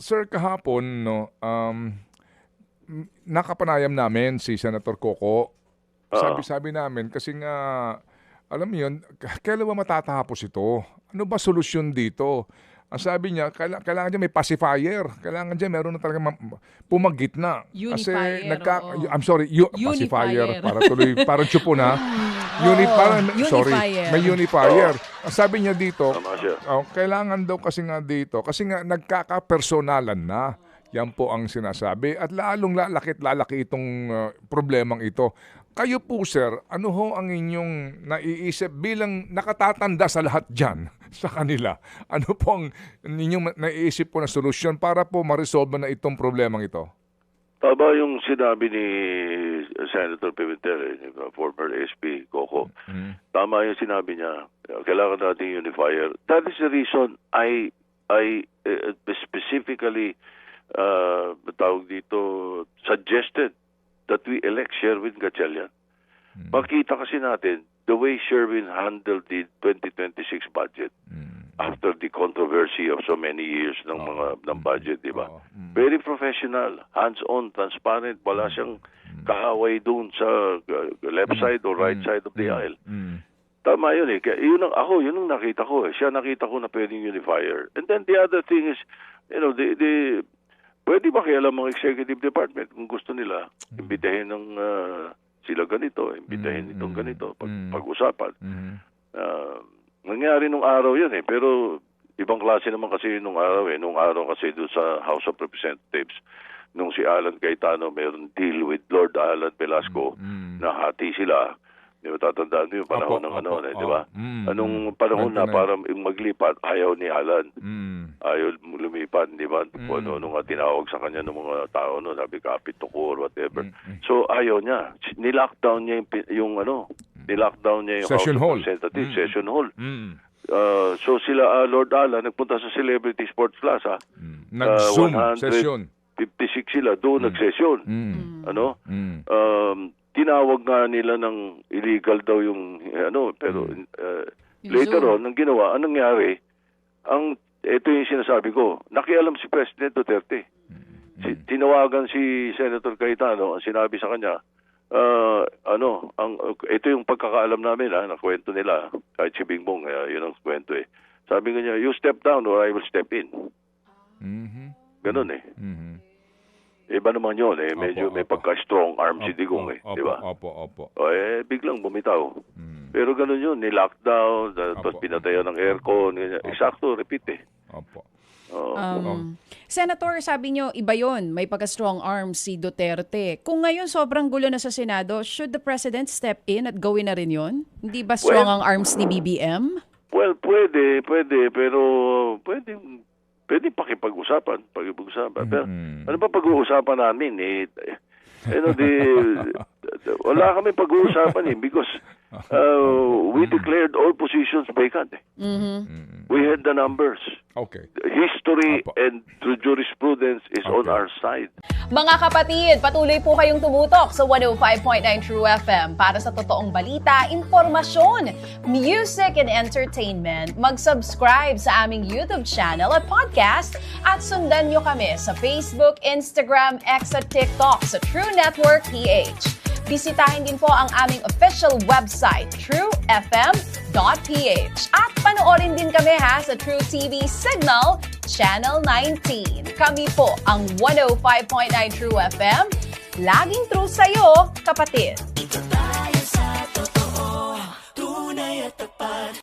Sir, kahapon, no, nakapanayam namin si Senator Coco. Sabi namin, kasi nga, alam mo yun, kailan ba matatapos ito? Ano ba solusyon dito? Ang sabi niya, kailangan dyan may pacifier. Kailangan dyan meron na talaga pumagitna. Kasi Unifier, I'm sorry, pacifier. Para tuloy, parang chupo na. May unifier. Ang sabi niya dito, kailangan daw kasi nga nagkakapersonalan na. Yan po ang sinasabi. At lalong lalaki itong problemang ito. Kayo po, sir, ano ho ang inyong naiisip bilang nakatatanda sa lahat dyan sa kanila? Ano po ang inyong naiisip po na solusyon para po ma-resolve na itong problemang ito? Tama yung sinabi ni Senator Pimentel, former SP Coco. Tama yung sinabi niya. Kailangan natin unifier. That is the reason I specifically suggested that we elect Sherwin Gatchalian. Makita kasi natin the way Sherwin handled the 2026 budget after the controversy of so many years ng budget, di ba? Very professional, hands-on, transparent, wala siyang kaaway doon sa left side or right side of the aisle. Tama yun eh. Yun ang nakita ko eh. Siya nakita ko na pwedeng unifier. And then the other thing is, pwede ba kaya lang mga executive department kung gusto nila, imbitahin ng sila ganito, imbitahin itong ganito, pag-usapan. Nangyari nung araw yan eh, pero ibang klase naman kasi nung araw eh. Nung araw kasi doon sa House of Representatives, nung si Alan Cayetano mayroon deal with Lord Alan Velasco, na hati sila. Di ba, tatandaan mo yung panahon di ba? Anong panahon na para maglipat, ayaw ni Alan. Ayaw lumipat, di ba? Nung tinawag sa kanya ng mga tao, sabi kapit to core, whatever. So, ayaw niya. Nilockdown niya nilockdown niya yung Session House Hall. of Representatives, Session Hall. So, sila, Lord Alan, nagpunta sa Celebrity Sports Plaza. Nag-Zoom session. 56 sila, doon nag-session. Tinawag nga nila ng illegal daw yung pero later on, ang ginawa, anong nangyari, ito yung sinasabi ko, nakialam si President Duterte. Tinawagan si Senator Cayetano, ang sinabi sa kanya, ito yung pagkakaalam namin, na kwento nila, kahit si Bingbong, yun ang kwento eh. Sabi nga niya, you step down or I will step in. Ganon eh. Iba naman yun eh. Medyo may pagka-strong arm si Digong eh. Di ba? Opo. Biglang bumitaw. Pero ganun yun. Ni-lockdown, tapos pinatayan ng aircon. Eksakto, repeat eh. Opo. Senator, sabi nyo, iba yun. May pagka-strong arm si Duterte. Kung ngayon sobrang gulo na sa Senado, should the President step in at gawin na rin yun? Hindi ba strong ang arms ni BBM? Well, pwede. Pero pwede pakipag-usapan. Pero, ano ba pag-uusapan namin eh? Wala kami pag-uusapan eh because we declared all positions vacant. We had the numbers. Okay. History and jurisprudence is on our side. Mga kapatid, patuloy po kayong tumutok sa 105.9 True FM para sa totoong balita, impormasyon, music and entertainment. Mag-subscribe sa aming YouTube channel at podcast at sundan nyo kami sa Facebook, Instagram, X at TikTok sa True Network PH. Bisitahin din po ang aming official website, truefm.ph. At panoorin din kami sa True TV Signal, Channel 19. Kami po ang 105.9 True FM. Laging true sa'yo, kapatid.